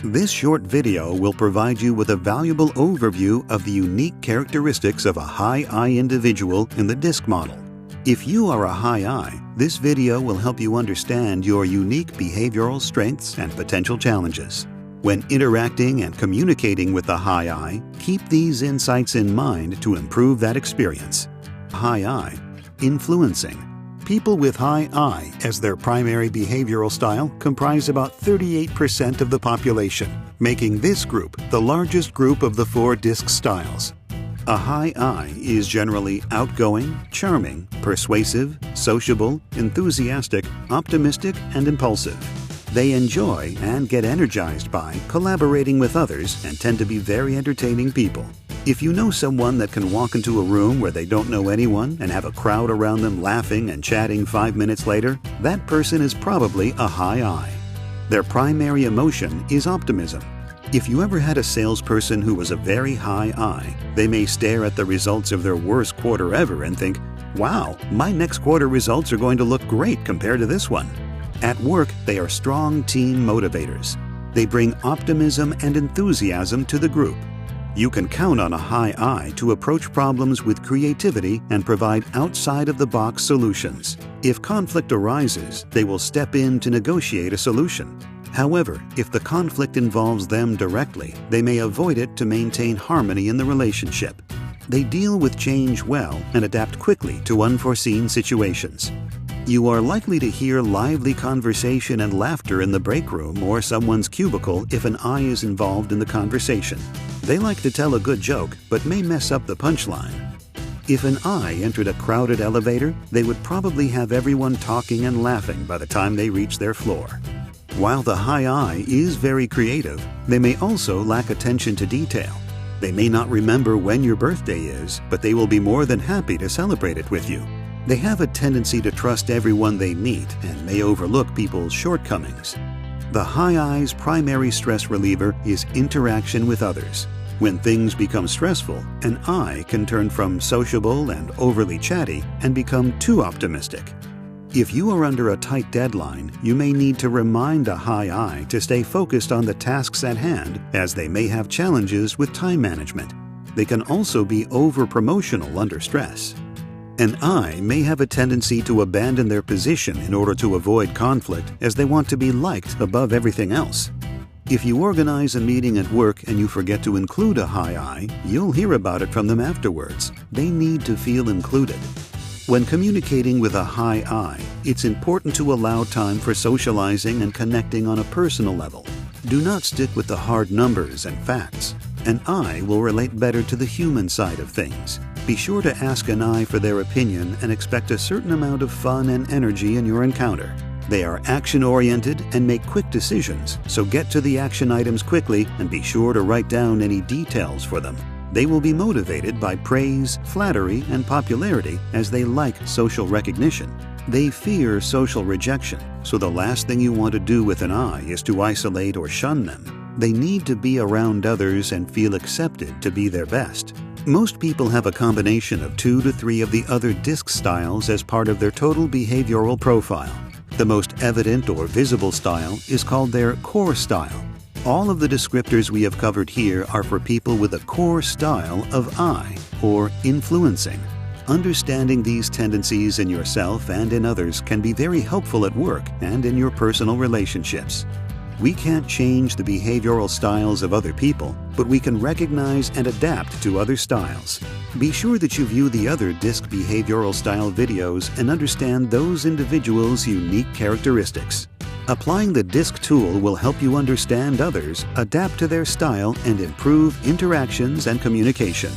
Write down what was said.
This short video will provide you with a valuable overview of the unique characteristics of a high I individual in the DISC model. If you are a high I, this video will help you understand your unique behavioral strengths and potential challenges. When interacting and communicating with the high I, keep these insights in mind to improve that experience. High I, influencing. People with high I as their primary behavioral style comprise about 38% of the population, making this group the largest group of the 4 DISC styles. A high I is generally outgoing, charming, persuasive, sociable, enthusiastic, optimistic, and impulsive. They enjoy and get energized by collaborating with others and tend to be very entertaining people. If you know someone that can walk into a room where they don't know anyone and have a crowd around them laughing and chatting 5 minutes later, that person is probably a high I. Their primary emotion is optimism. If you ever had a salesperson who was a very high I, they may stare at the results of their worst quarter ever and think, "Wow, my next quarter results are going to look great compared to this one." At work, they are strong team motivators. They bring optimism and enthusiasm to the group. You can count on a high I to approach problems with creativity and provide outside-of-the-box solutions. If conflict arises, they will step in to negotiate a solution. However, if the conflict involves them directly, they may avoid it to maintain harmony in the relationship. They deal with change well and adapt quickly to unforeseen situations. You are likely to hear lively conversation and laughter in the break room or someone's cubicle if an I is involved in the conversation. They like to tell a good joke, but may mess up the punchline. If an I entered a crowded elevator, they would probably have everyone talking and laughing by the time they reach their floor. While the high I is very creative, they may also lack attention to detail. They may not remember when your birthday is, but they will be more than happy to celebrate it with you. They have a tendency to trust everyone they meet and may overlook people's shortcomings. The high I's primary stress reliever is interaction with others. When things become stressful, an I can turn from sociable and overly chatty and become too optimistic. If you are under a tight deadline, you may need to remind a high I to stay focused on the tasks at hand, as they may have challenges with time management. They can also be over-promotional under stress. An I may have a tendency to abandon their position in order to avoid conflict, as they want to be liked above everything else. If you organize a meeting at work and you forget to include a high I, you'll hear about it from them afterwards. They need to feel included. When communicating with a high I, it's important to allow time for socializing and connecting on a personal level. Do not stick with the hard numbers and facts. An I will relate better to the human side of things. Be sure to ask an I for their opinion and expect a certain amount of fun and energy in your encounter. They are action-oriented and make quick decisions, so get to the action items quickly and be sure to write down any details for them. They will be motivated by praise, flattery, and popularity, as they like social recognition. They fear social rejection, so the last thing you want to do with an I is to isolate or shun them. They need to be around others and feel accepted to be their best. Most people have a combination of 2 to 3 of the other DISC styles as part of their total behavioral profile. The most evident or visible style is called their core style. All of the descriptors we have covered here are for people with a core style of I, or influencing. Understanding these tendencies in yourself and in others can be very helpful at work and in your personal relationships. We can't change the behavioral styles of other people, but we can recognize and adapt to other styles. Be sure that you view the other DISC behavioral style videos and understand those individuals' unique characteristics. Applying the DISC tool will help you understand others, adapt to their style, and improve interactions and communication.